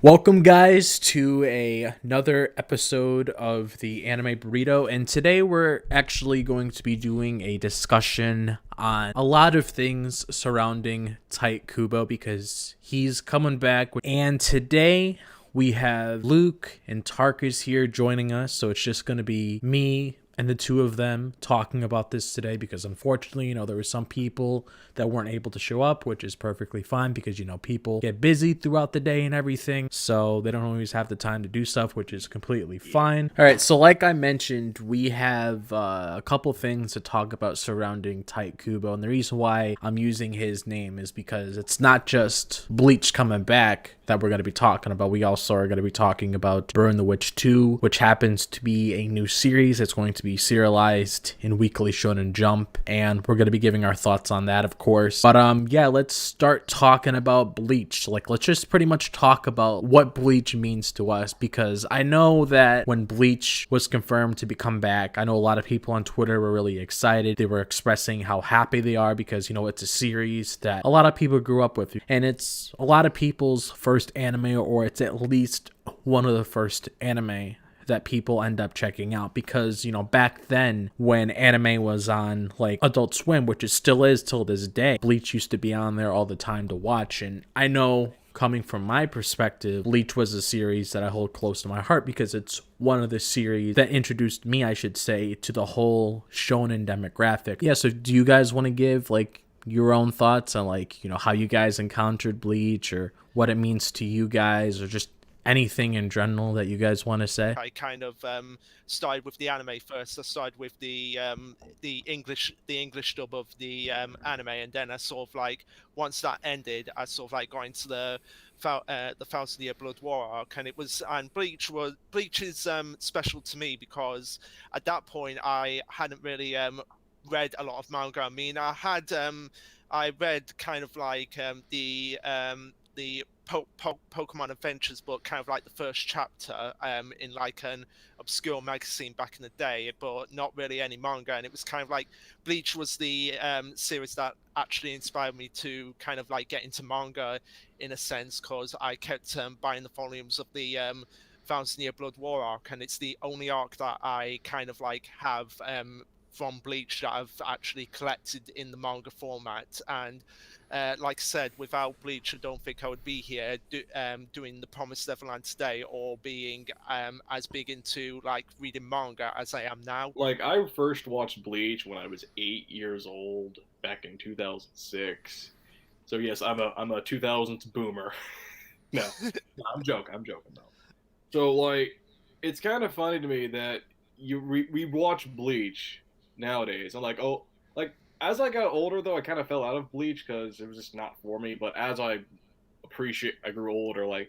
Welcome, guys, to another episode of the Anime Burrito, and today we're actually going to be doing a discussion on a lot of things surrounding Tite Kubo because he's coming back. And today we have Luke and Tarkus here joining us, so it's just going to be me and the two of them talking about this today because unfortunately, there were some people that weren't able to show up, which is perfectly fine because, people get busy throughout the day and everything. So they don't always have the time to do stuff, which is completely fine. All right. So like I mentioned, we have a couple things to talk about surrounding Tite Kubo. And the reason why I'm using his name is because it's not just Bleach coming back that we're going to be talking about. We also are going to be talking about Burn the Witch 2, which happens to be a new series. It's going to be serialized in Weekly Shonen Jump, and we're going to be giving our thoughts on that, of course. But yeah, let's start talking about Bleach. Let's just pretty much talk about what Bleach means to us, because I know that when Bleach was confirmed to come back, I know a lot of people on Twitter were really excited. They were expressing how happy they are because, it's a series that a lot of people grew up with, and it's a lot of people's first anime, or it's at least one of the first anime that people end up checking out because, back then when anime was on like Adult Swim, which it still is till this day, Bleach used to be on there all the time to watch. And I know, coming from my perspective, Bleach was a series that I hold close to my heart because it's one of the series that introduced me, I should say, to the whole shonen demographic. Yeah, so do you guys want to give your own thoughts on how you guys encountered Bleach, or what it means to you guys, or just anything in general that you guys want to say? I kind of started with the anime first. I started with the English dub of the anime, and then I sort of once that ended, I sort of got into the Thousand Year Blood War arc, and Bleach is special to me because at that point I hadn't really read a lot of manga. I mean, I read kind of the Pokemon Adventures book, kind of the first chapter in an obscure magazine back in the day, but not really any manga. And it was kind of Bleach was the series that actually inspired me to kind of get into manga in a sense, because I kept buying the volumes of the Thousand Year Blood War arc, and it's the only arc that I kind of have from Bleach that I've actually collected in the manga format. And like I said, without Bleach, I don't think I would be here doing The Promised Neverland today, or being as big into reading manga as I am now. I first watched Bleach when I was 8 years old back in 2006. So yes, I'm a 2000s boomer. No, I'm joking though. So it's kind of funny to me that we watch Bleach nowadays. I'm as I got older though, I kind of fell out of Bleach because it was just not for me. But as I grew older,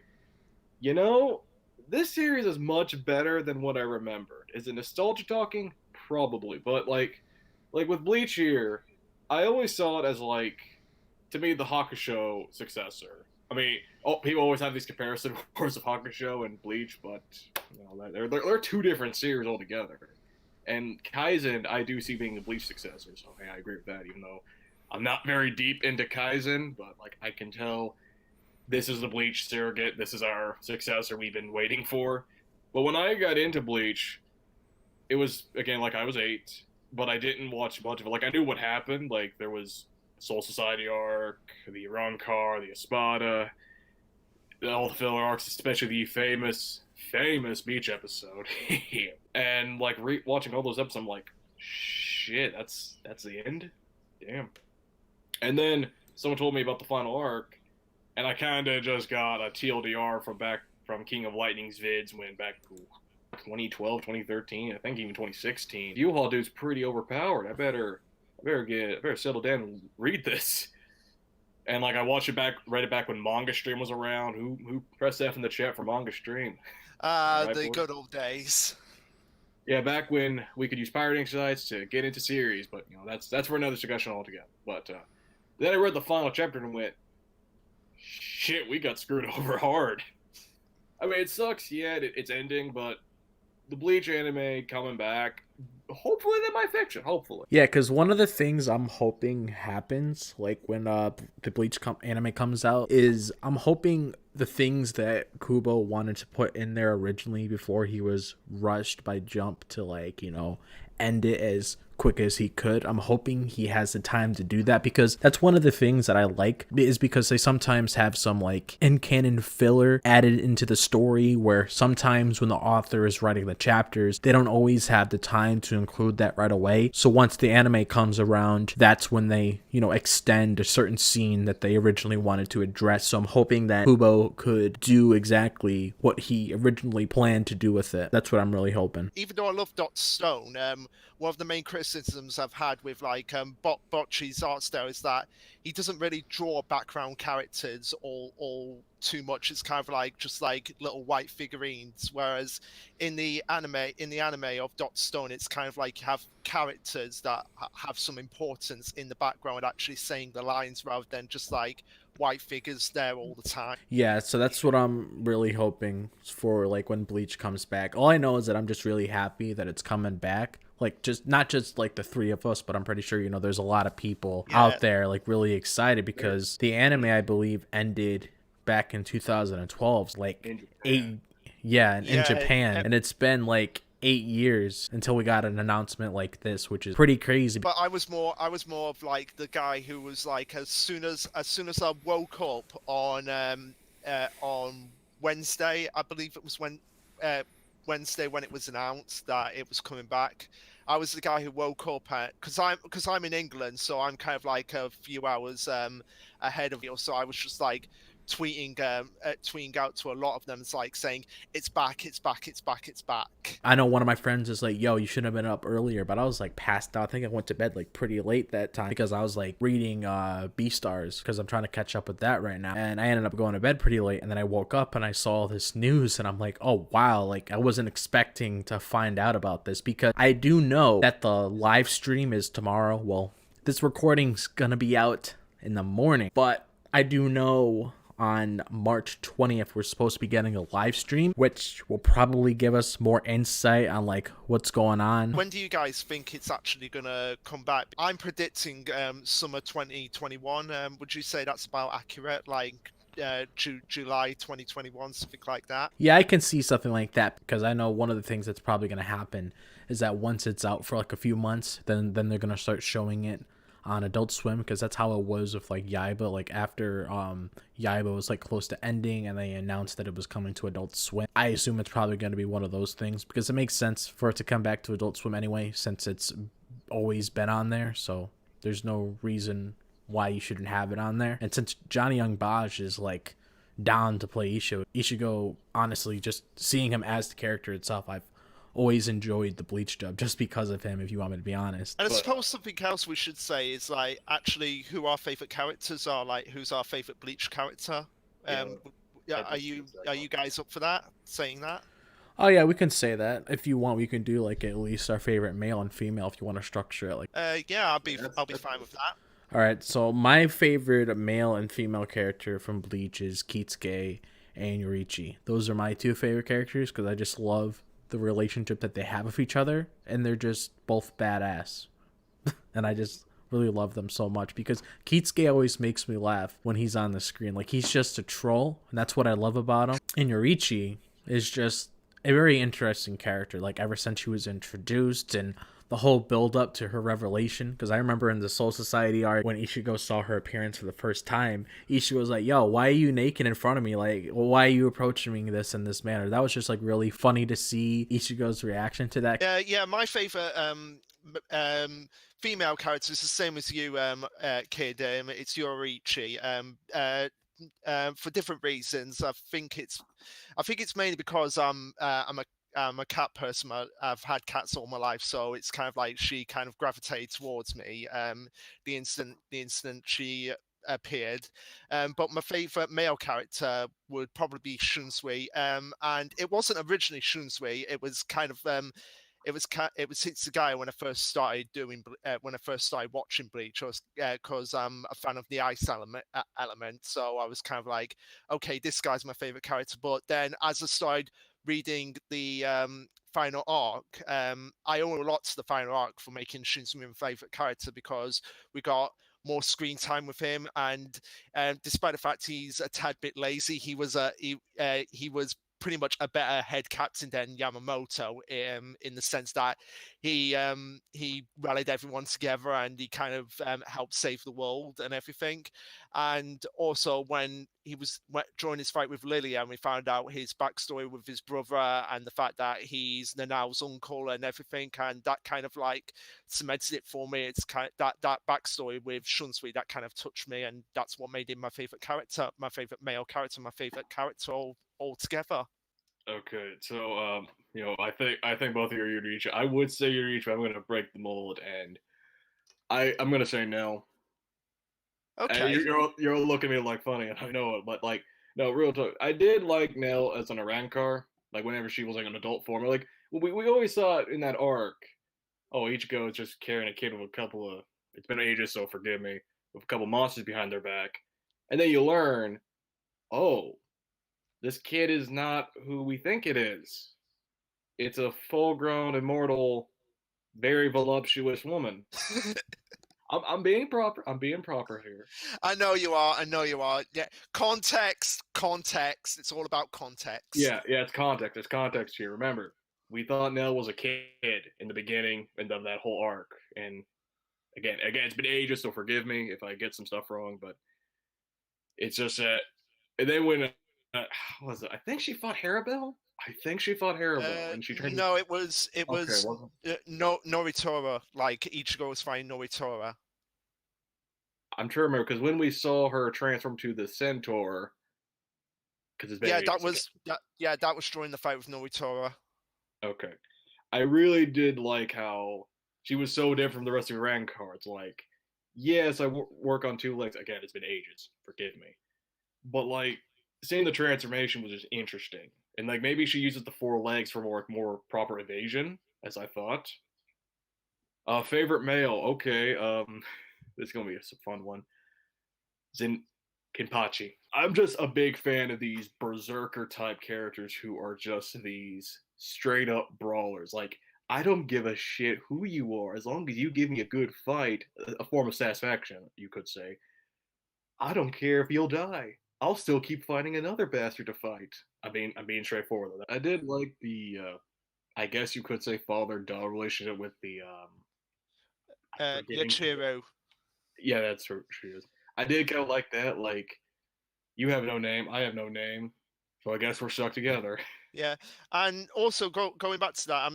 this series is much better than what I remembered. Is it nostalgia talking? Probably, but with Bleach here, I always saw it as to me, the Hakusho successor. I mean, people always have these comparison wars of Hakusho and Bleach, but they're two different series altogether. And Kaizen, I do see being the Bleach successor, so hey, I agree with that. Even though I'm not very deep into Kaizen, but I can tell this is the Bleach surrogate. This is our successor we've been waiting for. But when I got into Bleach, it was again I was 8, but I didn't watch much of it. I knew what happened. There was Soul Society arc, the Rancor, the Espada, all the filler arcs, especially the famous Beach episode. And watching all those episodes, I'm like, shit, that's the end? Damn. And then someone told me about the final arc, and I kind of just got a TLDR from King of Lightning's vids when back 2012, 2013, I think even 2016. U-Haul dude's pretty overpowered. I better settle down and read this. And I watched it read it back when Manga Stream was around. Who pressed F in the chat for Manga Stream? Right, the good old days. Yeah, back when we could use pirating sites to get into series, but that's for another discussion altogether. But then I read the final chapter and went, shit, we got screwed over hard. I mean, it sucks, yeah, it's ending, but the Bleach anime coming back, hopefully that might fix it, hopefully. Yeah, because one of the things I'm hoping happens, when the Bleach anime comes out, is I'm hoping the things that Kubo wanted to put in there originally before he was rushed by Jump to, like, end it as quick as he could. I'm hoping he has the time to do that, because that's one of the things that I like, is because they sometimes have some like in canon filler added into the story, where sometimes when the author is writing the chapters, they don't always have the time to include that right away. So once the anime comes around, that's when they extend a certain scene that they originally wanted to address. So I'm hoping that Kubo could do exactly what he originally planned to do with it. That's what I'm really hoping. Even though I love Dr. Stone, one of the main criticisms I've had with like Bocce's art style is that he doesn't really draw background characters all too much. It's kind of like just like little white figurines, whereas in the anime of Dr. Stone, it's kind of like you have characters that have some importance in the background, actually saying the lines rather than just like white figures there all the time. Yeah, so that's what I'm really hoping for, like, when Bleach comes back. All I know is that I'm just really happy that it's coming back. Like, just not just like the three of us, but I'm pretty sure there's a lot of people out there like really excited, because the anime, I believe, ended back in 2012, like in Japan, and it's been like 8 years until we got an announcement like this, which is pretty crazy. But I was more of like the guy who was like, as soon as I woke up on Wednesday, I believe it was Wednesday when it was announced that it was coming back. I was the guy who woke up because I'm in England, so I'm kind of like a few hours ahead of you. So I was just like tweeting out to a lot of them. It's like saying it's back, it's back, it's back, it's back. I know one of my friends is like, yo, you should have been up earlier, but I was like passed out. I think I went to bed like pretty late that time, because I was like reading Beastars, because I'm trying to catch up with that right now, and I ended up going to bed pretty late, and then I woke up and I saw this news, and I'm like, oh wow, like I wasn't expecting to find out about this, because I do know that the live stream is tomorrow. Well, this recording's gonna be out in the morning, but I do know on March 20th we're supposed to be getting a live stream, which will probably give us more insight on like what's going on. When do you guys think it's actually gonna come back? I'm predicting summer 2021. Would you say that's about accurate? Like July 2021, something like that? Yeah, I can see something like that, because I know one of the things that's probably going to happen is that once it's out for like a few months, then they're going to start showing it on Adult Swim, because that's how it was with like Yaiba. Like after Yaiba was like close to ending and they announced that it was coming to Adult Swim, I assume it's probably going to be one of those things, because it makes sense for it to come back to Adult Swim anyway, since it's always been on there. So there's no reason why you shouldn't have it on there. And since Johnny Young Baj is like down to play Ishigo, honestly, just seeing him as the character itself, I've always enjoyed the Bleach dub just because of him, if you want me to be honest. And I suppose something else we should say is like actually who our favorite characters are. Like, who's our favorite Bleach character? Are you guys up for that? Saying that? Oh yeah, we can say that. If you want, we can do like at least our favorite male and female, if you want to structure it like. Yeah, I'll be fine with that. All right, so my favorite male and female character from Bleach is Kitsuke and Yoriichi. Those are my two favorite characters, because I just love the relationship that they have with each other, and they're just both badass. And I just really love them so much, because Kitsuke always makes me laugh when he's on the screen. Like, he's just a troll, and that's what I love about him. And Yoriichi is just a very interesting character, like ever since she was introduced, and the whole build up to her revelation. Because I remember in the Soul Society arc, when Ichigo saw her appearance for the first time, Ichigo was like, yo, why are you naked in front of me? Like, why are you approaching me in this manner? That was just like really funny to see Ichigo's reaction to that. Yeah, my favorite female character is the same as you, kid. It's Yoriichi. For different reasons. I think it's mainly because I'm a cat person. I've had cats all my life, so it's kind of like she kind of gravitated towards me. The instant she appeared. But my favorite male character would probably be Shunsui. And it wasn't originally Shunsui. It was kind of it was Hitsugai when I first started watching Bleach, because I'm a fan of the ice element. So I was kind of like, okay, this guy's my favorite character. But then as I started reading the final arc, I owe a lot to the final arc for making Shunsui my favorite character, because we got more screen time with him. And despite the fact he's a tad bit lazy, he was pretty much a better head captain than Yamamoto, in the sense that he rallied everyone together and he kind of helped save the world and everything. And also when he was during his fight with Lily, and we found out his backstory with his brother and the fact that he's Nanao's uncle and everything, and that kind of like cemented it for me. It's kind of that backstory with Shunsui that kind of touched me, and that's what made him my favorite character, my favorite male character, my favorite character all together. Okay, so I think both of you are Yuricha. I would say Yuricha, but I'm gonna break the mold, and I'm gonna say no. Okay. You're all looking at me like funny, and I know it, but like, no, real talk. I did like Nell as an Arankar, like whenever she was like an adult form. Like we always saw it in that arc. Oh, Ichigo is just carrying a kid with a couple of, it's been ages, so forgive me, with a couple monsters behind their back, and then you learn, oh, this kid is not who we think it is. It's a full-grown, immortal, very voluptuous woman. I'm being proper. I'm being proper here. I know you are. I know you are. Yeah. Context. It's all about context. Yeah. It's context. There's context here. Remember, we thought Nell was a kid in the beginning and of that whole arc. And again, it's been ages, so forgive me if I get some stuff wrong. But it's just that. And then when what was it? I think she fought Harabelle. And she tried. No, it was Noritora. Like Ichigo was fighting Noritora. I'm trying to remember because when we saw her transform to the centaur, because that was during the fight with Noritora. Okay, I really did like how she was so different from the rest of the Rancor. It's like, yes, I work on 2 legs. Again, it's been ages. Forgive me, but like seeing the transformation was just interesting, and like maybe she uses the 4 legs for more proper evasion, as I thought. Favorite male? Okay, this is gonna be a fun one. Kenpachi. I'm just a big fan of these berserker type characters who are just these straight up brawlers. Like, I don't give a shit who you are, as long as you give me a good fight, a form of satisfaction, you could say. I don't care if you'll die. I'll still keep finding another bastard to fight. I'm being straightforward with that. I did like the, I guess you could say father-daughter relationship with the, Yachiro. Yeah, that's who she is. I did kind of like that. Like, you have no name, I have no name, so I guess we're stuck together. Yeah, and also going back to that,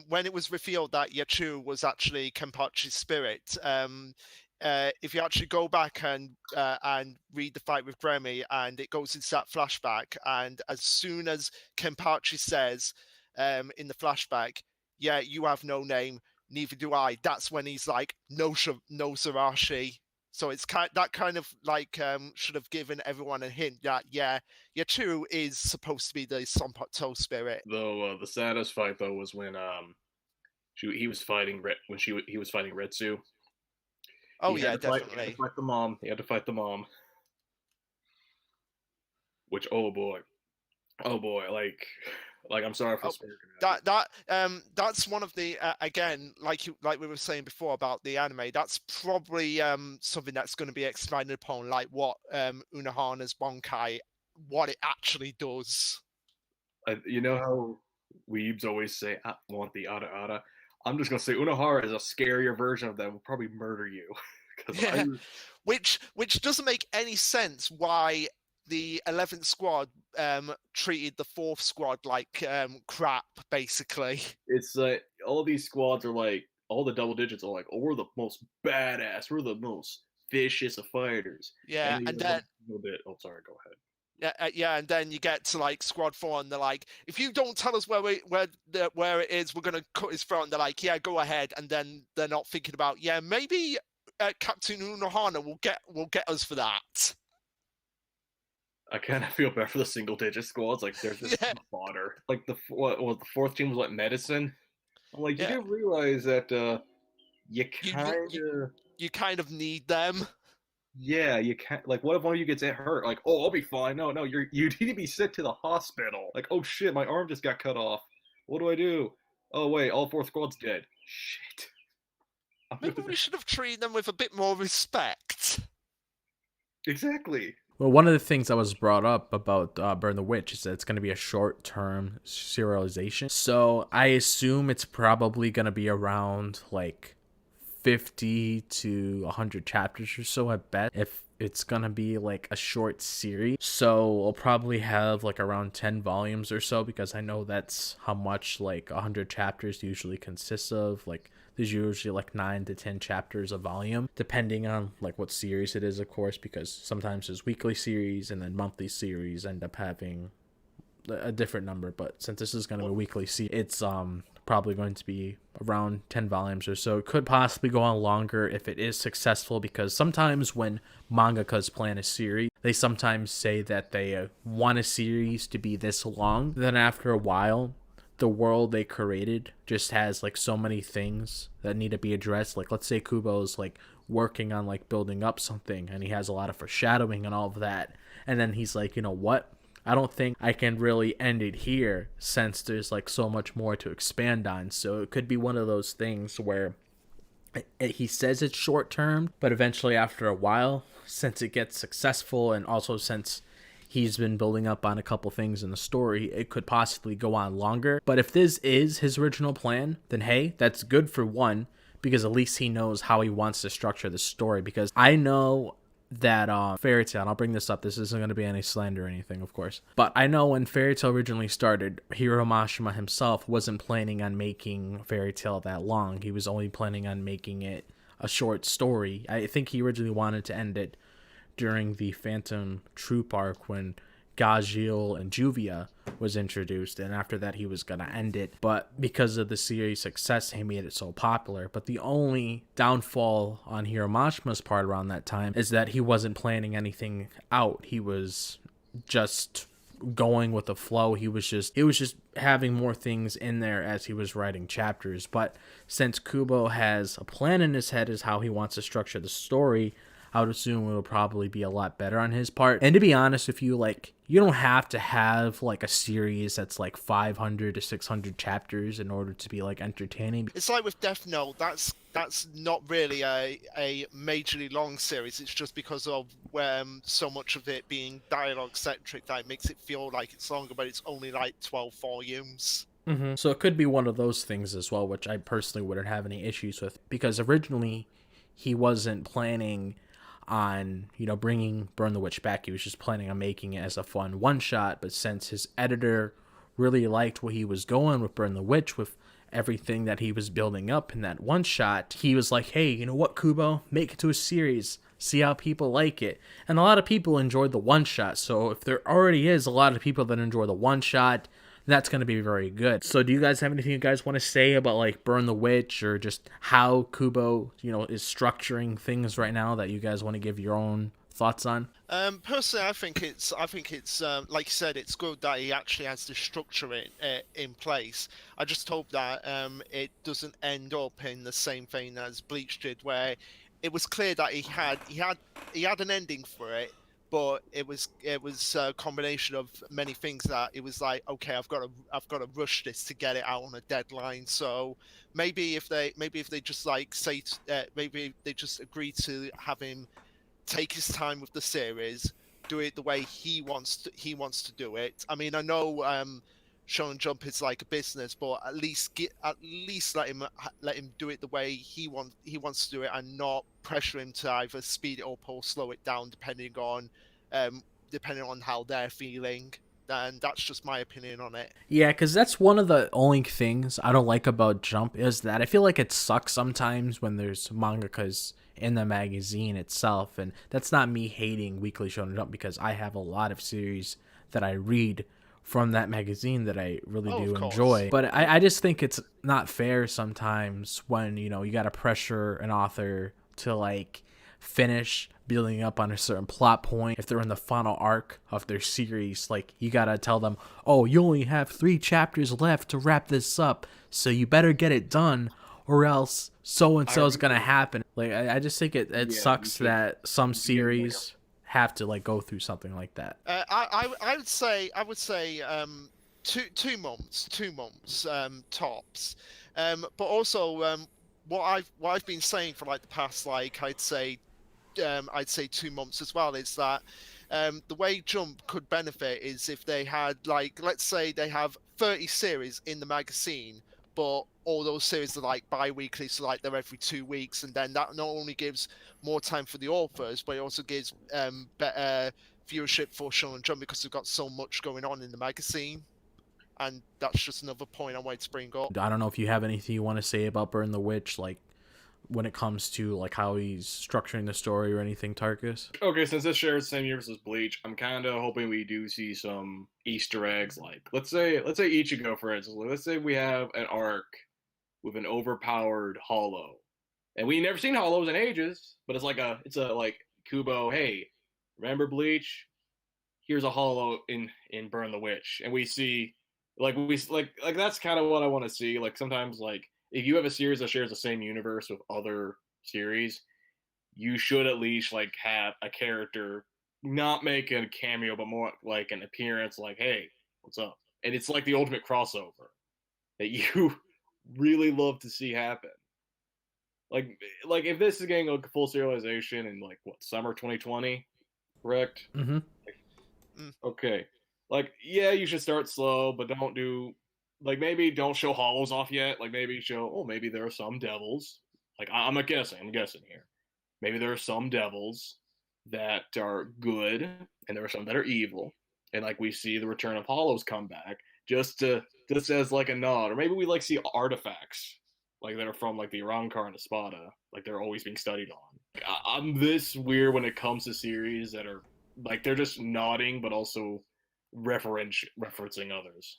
when it was revealed that Yachu was actually Kenpachi's spirit, if you actually go back and read the fight with Gremi, and it goes into that flashback, and as soon as Kenpachi says in the flashback, "Yeah, you have no name, neither do I," that's when he's like, "No, no Sarashi." So it's that kind of like should have given everyone a hint that Yachu is supposed to be the Sonpato spirit. Though the saddest fight though was when he was fighting he was fighting Retsu. Oh yeah, definitely. He had to fight the mom. He had to fight the mom. Which oh boy, like I'm sorry for speaking. That's one of the again, like we were saying before about the anime. That's probably something that's going to be expanded upon, like what Unohana's Bonkai, what it actually does. You know how weebs always say, "I want the Ada Ada." I'm just gonna say Unohara is a scarier version of that. Will probably murder you. Yeah. Which doesn't make any sense. Why the 11th squad treated the 4th squad like crap, basically. It's like all these squads are like, all the double digits are like, oh, we're the most badass, we're the most vicious of fighters. Yeah, and then a little bit. Oh, sorry, go ahead. Yeah, and then you get to like Squad 4, and they're like, if you don't tell us where it is, we're gonna cut his throat. And they're like, yeah, go ahead. And then they're not thinking about, yeah, maybe Captain Unohana will get us for that. I kind of feel bad for the single digit squads. Like there's just fodder. Like the 4th team was like medicine. I'm like, you do realize that you kind of need them. Yeah, you can't. Like, what if one of you gets hurt? Like, oh, I'll be fine. No, you need to be sent to the hospital. Like, oh shit, my arm just got cut off. What do I do? Oh wait, all 4 squads dead. Shit. Maybe we should have treated them with a bit more respect. Exactly. Well, one of the things that was brought up about Burn the Witch is that it's going to be a short-term serialization. So I assume it's probably going to be around like 50 to 100 chapters or so at best, if it's gonna be like a short series. So we'll probably have like around 10 volumes or so, because I know that's how much like 100 chapters usually consists of. Like there's usually like 9 to 10 chapters a volume, depending on like what series it is, of course, because sometimes there's weekly series and then monthly series end up having a different number. But since this is going to be a weekly series, it's probably going to be around 10 volumes or so. It could possibly go on longer if it is successful, because sometimes when mangakas plan a series, they sometimes say that they want a series to be this long. Then after a while, the world they created just has like so many things that need to be addressed. Like let's say Kubo's like working on like building up something, and he has a lot of foreshadowing and all of that, and then he's like, you know what, I don't think I can really end it here, since there's like so much more to expand on. So it could be one of those things where he says it's short term, but eventually after a while, since it gets successful, and also since he's been building up on a couple things in the story, it could possibly go on longer. But if this is his original plan, then hey, that's good for one, because at least he knows how he wants to structure the story. Because I know that Fairy Tail, and I'll bring this up, this isn't going to be any slander or anything, of course, but I know when Fairy Tail originally started, Hiro Mashima himself wasn't planning on making Fairy Tail that long. He was only planning on making it a short story. I think he originally wanted to end it during the Phantom Troop arc when Gajeel and Juvia was introduced, and after that he was going to end it. But because of the series' success, he made it so popular. But the only downfall on Hiro Mashima's part around that time is that he wasn't planning anything out. He was just going with the flow. He was just having more things in there as he was writing chapters. But since Kubo has a plan in his head as how he wants to structure the story, I would assume it'll probably be a lot better on his part. And to be honest with you, like, you don't have to have like a series that's like 500 to 600 chapters in order to be like entertaining. It's like with Death Note, that's not really a majorly long series. It's just because of so much of it being dialogue centric that it makes it feel like it's longer, but it's only like 12 volumes. Mm-hmm. So it could be one of those things as well, which I personally wouldn't have any issues with, because originally he wasn't planning on, you know, bringing Burn the Witch back. He was just planning on making it as a fun one-shot. But since his editor really liked where he was going with Burn the Witch, with everything that he was building up in that one-shot, he was like, hey, you know what, Kubo, make it to a series, see how people like it. And a lot of people enjoyed the one-shot. So if there already is a lot of people that enjoy the one-shot, that's going to be very good. So do you guys have anything you guys want to say about like Burn the Witch, or just how Kubo, you know, is structuring things right now that you guys want to give your own thoughts on? Personally, I think it's like you said, it's good that he actually has the structure in place. I just hope that it doesn't end up in the same vein as Bleach did, where it was clear that he had an ending for it, but it was a combination of many things that it was like, okay, I've got to rush this to get it out on a deadline. So maybe if they just like say maybe they just agree to have him take his time with the series, do it the way he wants to do it. I mean, I know Shonen Jump is like a business, but at least let him do it the way he wants to do it, and not pressure him to either speed it up or slow it down depending on how they're feeling. And that's just my opinion on it. Yeah, because that's one of the only things I don't like about Jump, is that I feel like it sucks sometimes when there's mangakas in the magazine itself. And that's not me hating Weekly Shonen Jump, because I have a lot of series that I read from that magazine that I really do enjoy. But I just think it's not fair sometimes when, you know, you got to pressure an author to like finish building up on a certain plot point. If they're in the final arc of their series, like, you gotta tell them, oh, you only have 3 chapters left to wrap this up, so you better get it done, or else so and so is gonna happen. Like, I just think it sucks that some series have to like go through something like that. I would say 2 months tops. But also what I've been saying for like the past like I'd say 2 months as well is that the way Jump could benefit is if they had like, let's say they have 30 series in the magazine, but all those series are like bi-weekly, so like they're every 2 weeks, and then that not only gives more time for the authors, but it also gives better viewership for Shonen Jump because they've got so much going on in the magazine. And that's just another point I wanted to bring up. I don't know if you have anything you want to say about Burn the Witch, like when it comes to like how he's structuring the story or anything, Tarkus. Okay, since this shares the same universe as Bleach, I'm kind of hoping we do see some Easter eggs. Like, let's say Ichigo, for instance. Let's say we have an arc with an overpowered Hollow, and we never seen Hollows in ages. But it's a like Kubo. Hey, remember Bleach? Here's a Hollow in Burn the Witch, and we see like that's kind of what I want to see. Like sometimes like if you have a series that shares the same universe with other series, you should at least like have a character not make a cameo, but more like an appearance. Like, hey, what's up? And it's like the ultimate crossover that you really love to see happen. Like if this is getting like a full serialization in like what summer 2020, correct? Mm-hmm. Okay. Like, yeah, you should start slow, but don't do like maybe don't show hollows off yet. Like maybe show maybe there are some devils. Like I'm not guessing, I'm guessing here. Maybe there are some devils that are good and there are some that are evil. And like we see the return of hollows come back just as like a nod. Or maybe we like see artifacts like that are from like the Irankar and Espada, like they're always being studied on. Like, I'm this weird when it comes to series that are like they're just nodding but also referencing others.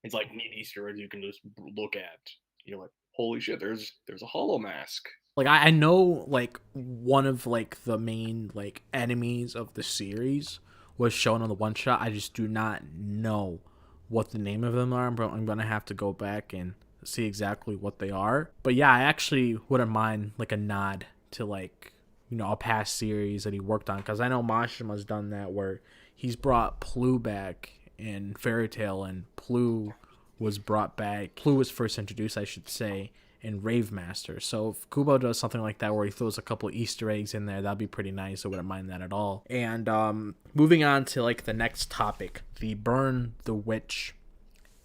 It's like neat Easter eggs you can just look at. You're like, holy shit, there's a hollow mask. Like I know like one of like the main like enemies of the series was shown on the one shot. I just do not know what the name of them are. I'm gonna have to go back and see exactly what they are. But yeah, I actually wouldn't mind like a nod to like, you know, a past series that he worked on, because I know Mashima's done that where he's brought Plu back in Fairy Tail, and Plu was brought back. Plu was first introduced, I should say, in Rave Master. So if Kubo does something like that where he throws a couple Easter eggs in there, that'd be pretty nice. I wouldn't mind that at all. And moving on to like the next topic, the Burn the Witch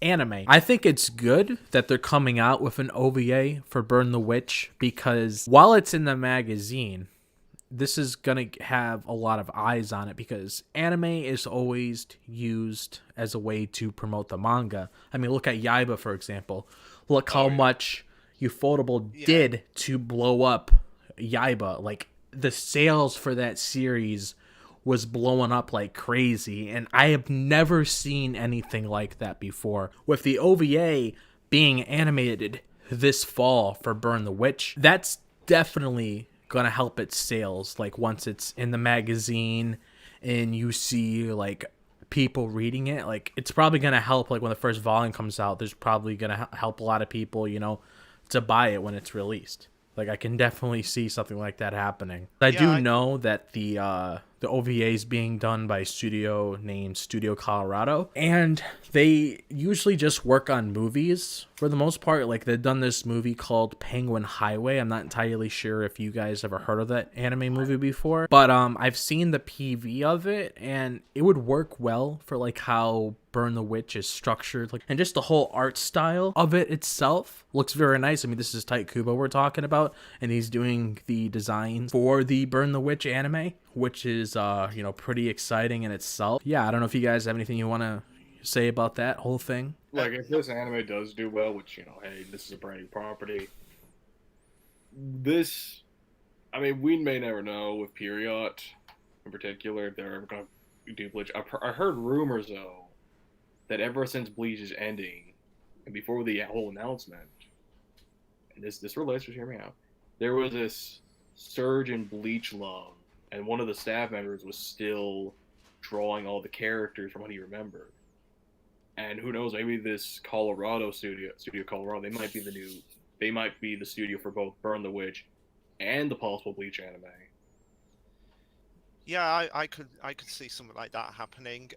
anime. I think it's good that they're coming out with an OVA for Burn the Witch, because while it's in the magazine, this is going to have a lot of eyes on it, because anime is always used as a way to promote the manga. I mean, look at Yaiba, for example. Look how much Ufotable did to blow up Yaiba. Like, the sales for that series was blowing up like crazy, and I have never seen anything like that before. With the OVA being animated this fall for Burn the Witch, that's definitely gonna help its sales. Like once it's in the magazine and you see like people reading it, like it's probably gonna help. Like when the first volume comes out, there's probably gonna help a lot of people, you know, to buy it when it's released. Like I can definitely see something like that happening. I know that the OVA is being done by a studio named Studio Colorado, and they usually just work on movies for the most part. Like they've done this movie called Penguin Highway. I'm not entirely sure if you guys ever heard of that anime movie before, but I've seen the PV of it, and it would work well for like how Burn the Witch is structured, like, and just the whole art style of it itself looks very nice. I mean, this is Tite Kubo we're talking about, and he's doing the designs for the Burn the Witch anime, which is you know, pretty exciting in itself. Yeah, I don't know if you guys have anything you want to say about that whole thing. Like if this anime does do well, which, you know, hey, this is a brand new property. This, I mean, we may never know with Period in particular if they're ever going to do Bleach. I heard rumors though that ever since Bleach is ending, and before the whole announcement, and this relates, just hear me out, there was this surge in Bleach love, and one of the staff members was still drawing all the characters from what he remembered. And who knows, maybe this Colorado studio Colorado, they might be the studio for both Burn the Witch and the possible Bleach anime. Yeah, I could see something like that happening.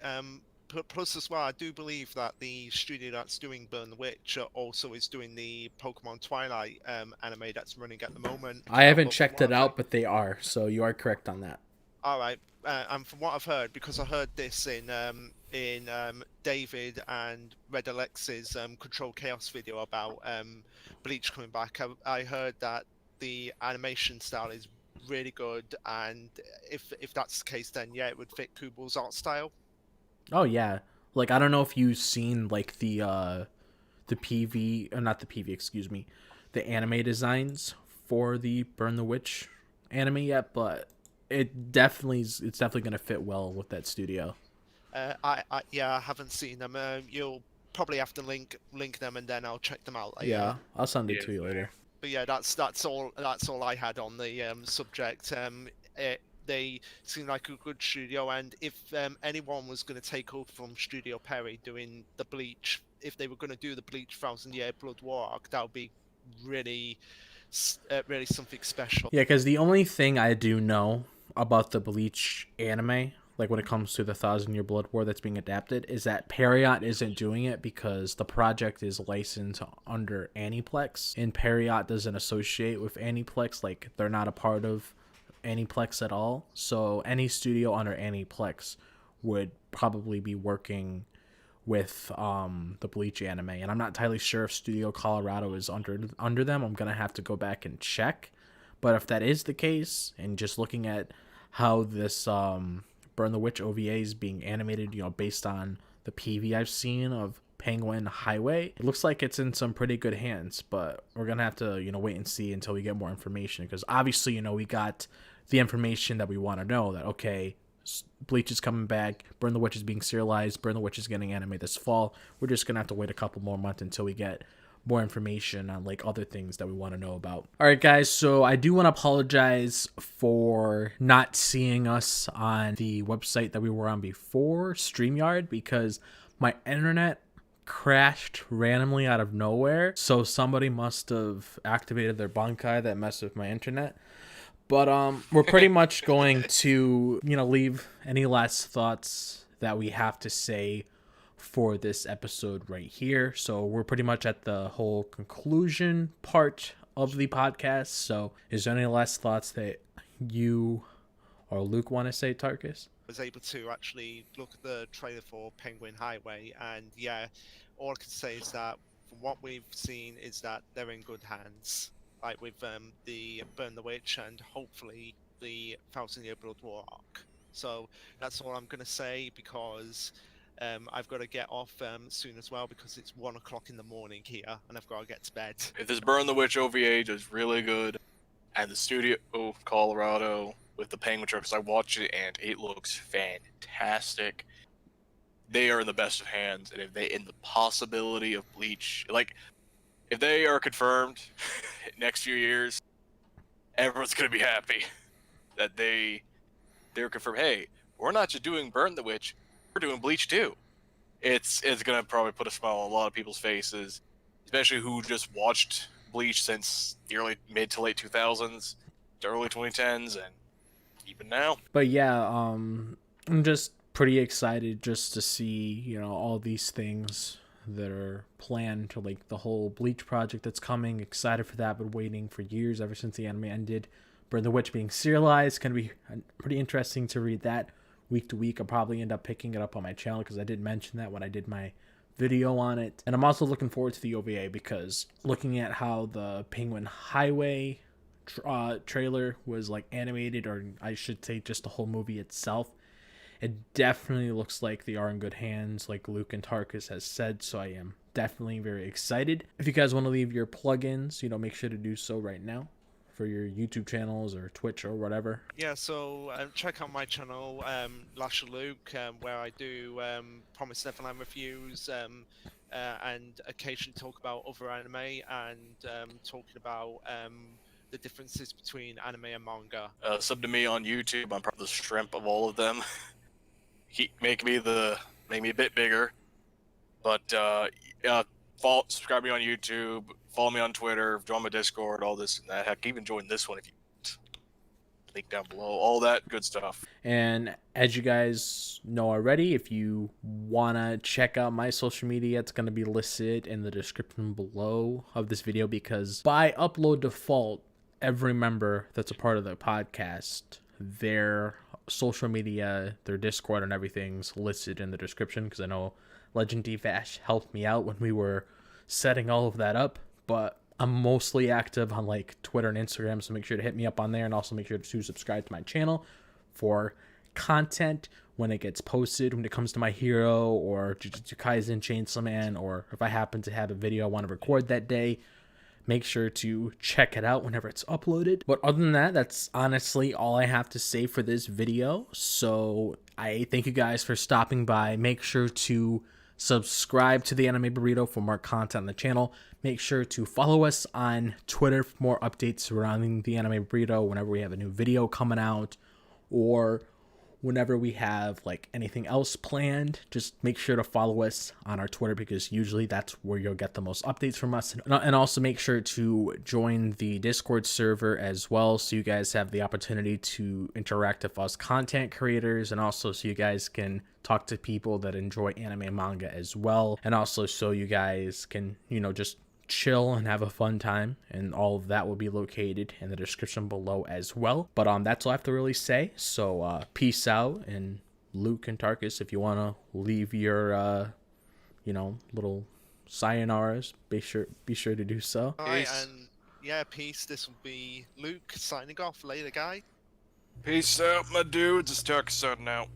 plus as well, I do believe that the studio that's doing Burn the Witch also is doing the Pokemon Twilight anime that's running at the moment. I haven't But from checked what it I've heard, out, but they are. So you are correct on that. all right, and from what I've heard, because I heard this in David and Red Alex's Control Chaos video about Bleach coming back, I heard that the animation style is really good, and if that's the case, then yeah, it would fit Kubo's art style. Oh yeah. Like I don't know if you've seen like the PV or not the PV, excuse me, the anime designs for the Burn the Witch anime yet, but it's definitely gonna fit well with that studio. I haven't seen them. You'll probably have to link them, and then I'll check them out later. Yeah, I'll send it Yeah, to you later. But yeah, that's all I had on the subject. They seem like a good studio, and if anyone was going to take over from Studio Perry doing the Bleach, if they were going to do the Bleach Thousand Year Blood War arc, that would be really, really something special. Yeah, because the only thing I do know about the Bleach anime, like when it comes to the Thousand Year Blood War that's being adapted, is that Periot isn't doing it because the project is licensed under Aniplex, and Periot doesn't associate with Aniplex. Like they're not a part of Aniplex at all. So any studio under Aniplex would probably be working with the Bleach anime, and I'm not entirely sure if Studio Colorado is under them. I'm gonna have to go back and check, but if that is the case, and just looking at how this Burn the Witch OVA is being animated, based on the PV I've seen of Penguin Highway, it looks like it's in some pretty good hands. But we're gonna have to wait and see until we get more information, because obviously we got the information that we want to know, that okay, Bleach is coming back, Burn the Witch is being serialized, Burn the Witch is getting anime this fall. We're just gonna have to wait a couple more months until we get more information on like other things that we want to know about. All right, guys, so I do want to apologize for not seeing us on the website that we were on before, StreamYard, because my internet crashed randomly out of nowhere. So somebody must have activated their Bankai that messed with my internet. But we're pretty much going to, leave any last thoughts that we have to say for this episode right here. So we're pretty much at the whole conclusion part of the podcast. So is there any last thoughts that you or Luke want to say, Tarkus? I was able to actually look at the trailer for Penguin Highway, and yeah, all I can say is that from what we've seen is that they're in good hands. Like with the Burn the Witch and hopefully the Thousand Year Blood War arc. So that's all I'm gonna say, because I've got to get off soon as well, because it's 1 o'clock in the morning here and I've got to get to bed. If this Burn the Witch OVA does really good, and the Studio Colorado with the Penguin truck, because I watched it and it looks fantastic, they are in the best of hands. And if they in the possibility of Bleach, like if they are confirmed next few years, everyone's gonna be happy that they're confirmed. Hey, we're not just doing Burn the Witch, we're doing Bleach too. It's gonna probably put a smile on a lot of people's faces, especially who just watched Bleach since the mid to late 2000s to early 2010s, and even now. But yeah, I'm just pretty excited just to see all these things that are planned to, like the whole Bleach project that's coming. Excited for that, been waiting for years, ever since the anime ended. Burn the Witch being serialized, gonna be pretty interesting to read that week to week. I'll probably end up picking it up on my channel, because I did mention that when I did my video on it. And I'm also looking forward to the OVA, because looking at how the Penguin Highway trailer was like animated, or I should say just the whole movie itself, it definitely looks like they are in good hands, like Luke and Tarkus has said. So I am definitely very excited. If you guys want to leave your plugins, make sure to do so right now for your YouTube channels or Twitch or whatever. Yeah, so check out my channel, Lasher Luke, where I do Promised Neverland reviews, and occasionally talk about other anime, and talking about the differences between anime and manga. Sub to me on YouTube. I'm probably the shrimp of all of them. Make me a bit bigger, but subscribe me on YouTube, follow me on Twitter, join my Discord, all this and that. Heck, even join this one if you want. link down below, all that good stuff. And as you guys know already, if you want to check out my social media, it's going to be listed in the description below of this video, because by upload default, every member that's a part of the podcast, their social media, their Discord and everything's listed in the description, because I know Legend D-Vash helped me out when we were setting all of that up, but I'm mostly active on like Twitter and Instagram, so make sure to hit me up on there, and also make sure to subscribe to my channel for content when it gets posted, when it comes to my hero or Jujutsu Kaisen, Chainsaw Man, or if I happen to have a video I want to record that day, make sure to check it out whenever it's uploaded. But other than that, that's honestly all I have to say for this video. So I thank you guys for stopping by. Make sure to subscribe to the Anime Burrito for more content on the channel. Make sure to follow us on Twitter for more updates surrounding the Anime Burrito whenever we have a new video coming out, or whenever we have like anything else planned. Just make sure to follow us on our Twitter, because usually that's where you'll get the most updates from us. And also make sure to join the Discord server as well, so you guys have the opportunity to interact with us content creators, and also so you guys can talk to people that enjoy anime and manga as well, and also so you guys can, you know, just chill and have a fun time, and all of that will be located in the description below as well. But that's all I have to really say. So peace out, and Luke and Tarkus, if you want to leave your you know, little sayonaras, be sure to do so. All right, Peace. and yeah, peace. This will be Luke signing off. Later, guy. Peace out, my dudes. It's Tuck signing out.